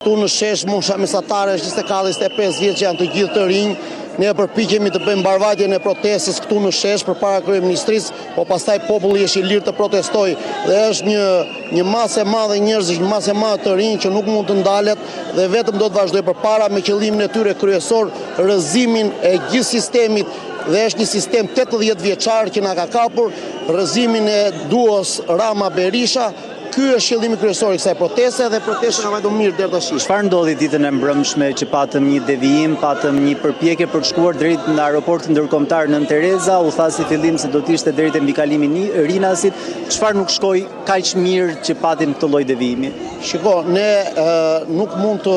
Tu në shesh mosha mesatare është 24-25 vjeç që janë të gjithë të rinj. Ne përpiqemi të bëjmë mbarvajtjen e protestës këtu në shesh përpara kryeministrisë, po pastaj populli është i lirë të protestojë. Dhe është një masë e madhe njerëzish, një masë e madhe të rinj që nuk mund të ndalet dhe vetëm do të vazhdojë përpara me qëllimin e tyre kryesor, rrëzimin e gjithë sistemit. Dhe është një sistem 80 vjeçar që na ka kapur, rrëzimin e duos Rama Berisha. Ky është qëllimi kryesor i kësaj proteste dhe protesta ka vajtur mirë deri tash. Çfarë ndodhi ditën e mbrëmshme që patëm një devijim, patëm një përpjekje për të shkuar drejt në aeroportin ndërkombëtar Nën Tereza, u tha si fillim se do të ishte deri te mbikalimi i Rinasit. Çfarë nuk shkoi kaq mirë që patim këtë lloj devijimi? Shiko, ne nuk mund të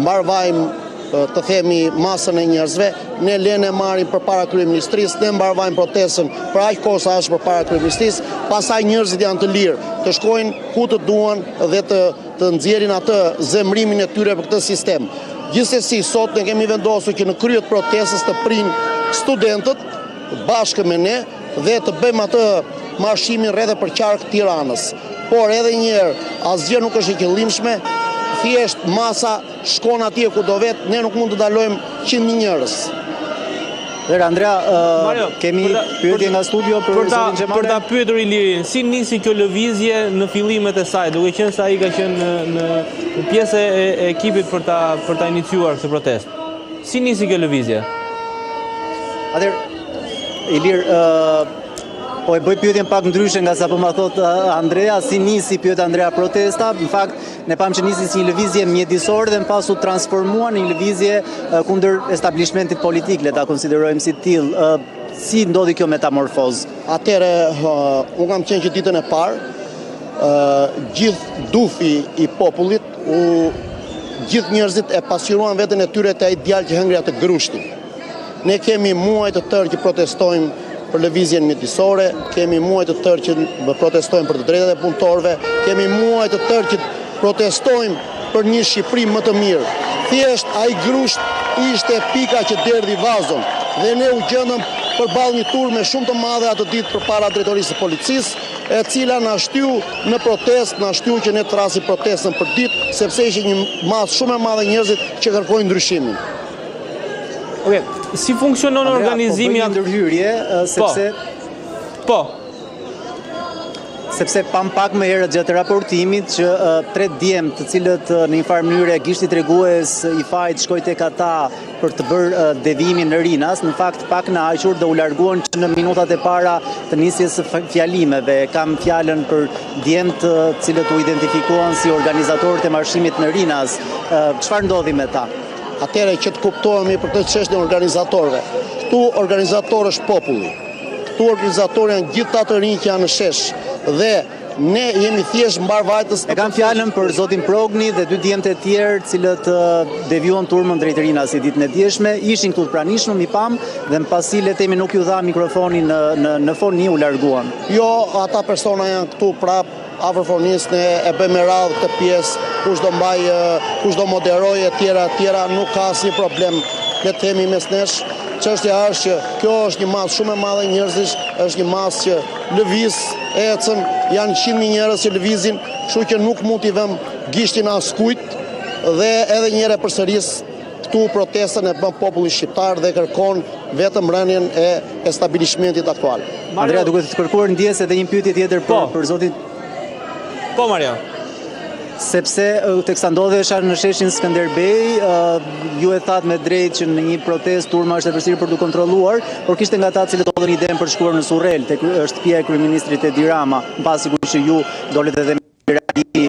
mbarvajmë të themi masën e njerëzve, ne lene marrim përpara kryeministrisë, ne mbarvajmë protestën për aq kohë sa është përpara kryeministrisë, pastaj njerëzit janë të lirë, të shkojnë ku të duan dhe të nxjerrin atë zemrimin e tyre për këtë sistem. Gjithsesi, sot ne kemi vendosur që në krye të protestës të prinë studentët bashkë me ne dhe të bëjmë atë marshimin rreth e përqark Tiranës. Por edhe një herë, asgjë nuk është e qëllimshme. Thjesht masa shkon atje ku do vet, ne nuk mund të ndalojmë 100.000 njerëz. Andrea, kemi pyetje nga studio për zotin Xhemare. Për ta pyetur Ilirin, si nisi kjo lëvizje në fillimet e saj, duke qenë se ai ka qenë në pjesë e ekipit për ta iniciuar këtë protestë. Si nisi kjo lëvizje? Atëherë, Ilir, po e bëj pyetjen pak ndryshe nga sa po ma thot Andrea, si nisi, pyet Andrea, protesta. Në fakt, ne pam që nisi si një lëvizje mjedisore dhe në pas u transformua në një lëvizje kundër establishmentit politik, le ta konsiderojmë si tillë. Si ndodhi kjo metamorfozë? Atëre, unë kam qenë që ditën e parë, gjithë dufi i popullit, gjithë njerëzit e pasqyruan veten e tyre te ai djalë që hëngri atë grushtin. Ne kemi muaj të tërë që protestojmë për lëvizjen mjedisore, kemi muaj të tërë që protestojmë për të drejtat e punëtorëve, kemi muaj të tërë që protestojmë për një Shqipëri më të mirë. Thjesht ai grusht ishte pika që derdhi vazon dhe ne u gjendëm përballë një turme shumë të madhe atë ditë përpara drejtorisë së policisë, e cila na shtyu në protestë, na shtyu që ne të trasim protestën për ditë, sepse ishte një masë shumë e madhe njerëzit që kërkojnë ndryshimin. Okej, si funksionon organizimi i ndërhyrje, sepse sepse pam pak më herët gjatë raportimit që 3 djemt, të cilët në një farë mënyrë gishti tregues i fajt shkoi tek ata për të bërë devijimin në Rinas, në fakt pak në aqur dhe u larguan që në minutat e para të nisjes së fjalimeve. Kam fjalën për djemt të cilët u identifikuan si organizatorët e marshimit në Rinas. Çfarë ndodhi me ta? Atëre që të kuptohemi për këtë çështje organizatorëve. Këtu organizator është populli. Këtu organizatorë janë gjithë ata të rinj që janë në shesh dhe ne jemi thjesht mbarvajtës. E kam fjalën për zotin Progni dhe 2 djemt e tjerë, cilët devijuan turmën drejt Rinas si ditën e dieshme, ishin këtu të pranishëm, i pam dhe mbasi le të themi nuk ju dha mikrofonin në foni, u larguan. Jo, ata persona janë këtu prap afër fonisë, ne e bëjmë radhë këtë pjesë, kush do moderojë e tjera, nuk ka asnjë problem, le të themi mes nesh. Çështja është që kjo është një masë shumë e madhe njerëzish, është një masë që lëviz, ecën, janë 100.000 njerëz që lëvizin, kështu që nuk mund t'i vëmë gishtin askujt dhe edhe një herë përsëris këtu protestën e bën populli shqiptar dhe kërkon vetëm rënien e establishmentit aktual. Andrea, duke të kërkuar ndjes edhe një pyetje tjetër për zotin. Po, Maria. Sepse teksa ndodhesha në sheshin Skënderbej, ju e thatë me drejt që në një protest turma është e vështirë për të kontrolluar, por kishte nga ata cilët hodhën idenë për shkuar në Surrel, tek shtëpia e kryeministrit Edi Rama, mbasi që ju dolet edhe me reagi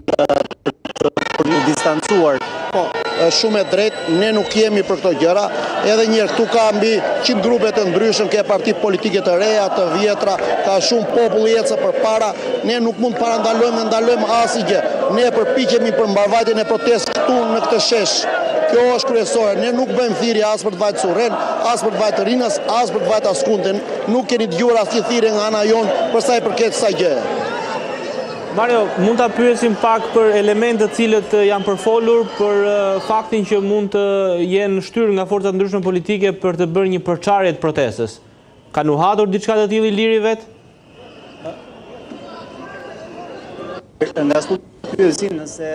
për të distancuar. Po, është shumë e drejtë, ne nuk jemi për këto gjëra, edhe një këtu ka mbi 100 grupe të ndryshëm, ka parti politike të reja, të vjetra, ka shumë popull ecë përpara, ne nuk mund parandalojmë dhe ndalojmë asgjë. Ne përpiqemi për mbarvajtjen e protestës këtu në këtë shesh. Kjo është kryesore. Ne nuk bëjmë thirrje as për të vajt Surrel, as për të vajt Rinas, as për të vajt askund. Nuk keni dëgjuar asnjë thirrje nga ana jonë për sa i përket kësaj gjëje. Mario, mund ta pyesim pak për elementet cilët janë përfolur për faktin që mund të jenë shtyrë nga forcat ndryshme politike për të bërë një përçarje të protestës. Ka nuhatur diçka të tillë Iliri vet? Nga pyesin nëse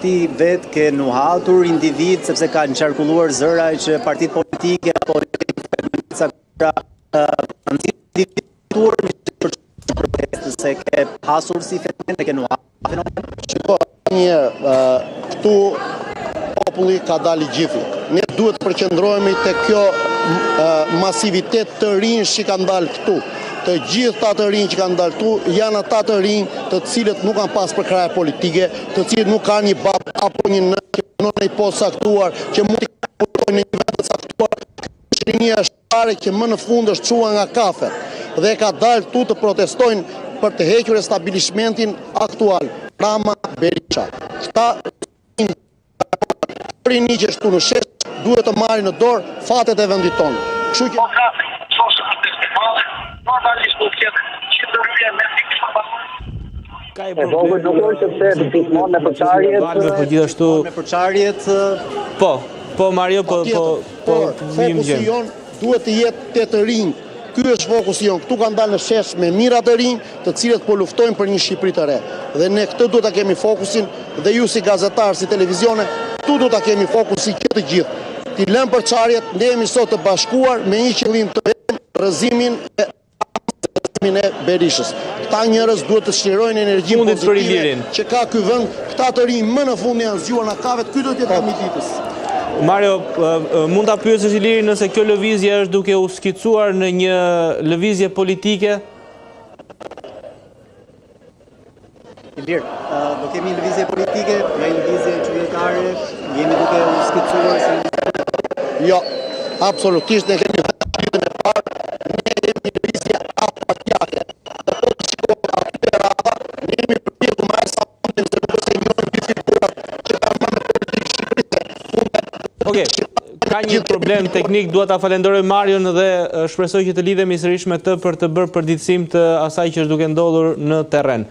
ti vetë ke nuhatur individ sepse kanë qarkulluar zëra që partitë politike apo se ke hasur si fenomen, ke nuhatur fenomen. Shiko, këtu populli ka dalë i gjithë. Ne duhet të përqendrohemi te kjo masivitet të rinj që kanë dalë këtu. Të gjithë ata të rinj që kanë dalë këtu janë ata të rinj të cilët nuk kanë pas përkraje politike, të cilët nuk kanë një bab apo një në që në një post saktuar, që mund të punojnë në një vend të saktuar. Shqinia shqiptare që më në fund është çuar nga kafe dhe ka dalë këtu të protestojnë për të hequr establishmentin aktual, Rama Berisha. Këta një që shtu në shesh duhet të marrin në dorë fatet e vendit tonë. Kështu që ka i problem. Gjithashtu Me përçarjet po Mario po fokusi jon duhet të jetë të rinj. Ky është fokusi jon. Këtu kanë dalë në shesh me mira të rinj, të cilët po luftojnë për një Shqipëri të re. Dhe ne këtë duhet ta kemi fokusin dhe ju si gazetar, si televizione, këtu duhet ta kemi fokusin që të gjithë. Ti lëm përçarjet, ne jemi sot të bashkuar me një qëllim të vetëm, rrëzimin e Berishës. Këta njerëz duhet të shirojnë energjinë pozitive që ka ky vend. Këta të rinj më në fund janë zgjuar nga kavet, ky do të jetë komititës. Mario, mund ta pyesësh Ilirin nëse kjo lëvizje është duke u skicuar në një lëvizje politike? Ilir, do kemi lëvizje politike, një lëvizje qytetare, jemi duke u skicuar si Jo, absolutisht ne kemi vetëm e parë, ne kemi lëvizje apartiake. Ne jemi përpjekur më sa mundem të bëjmë një figurat që kanë marrë politikë Shqipërisë. Okej, ka një problem teknik, dua ta falenderoj Marion dhe shpresoj që të lidhemi sërish me të për të bërë përditësim të asaj që është duke ndodhur në terren.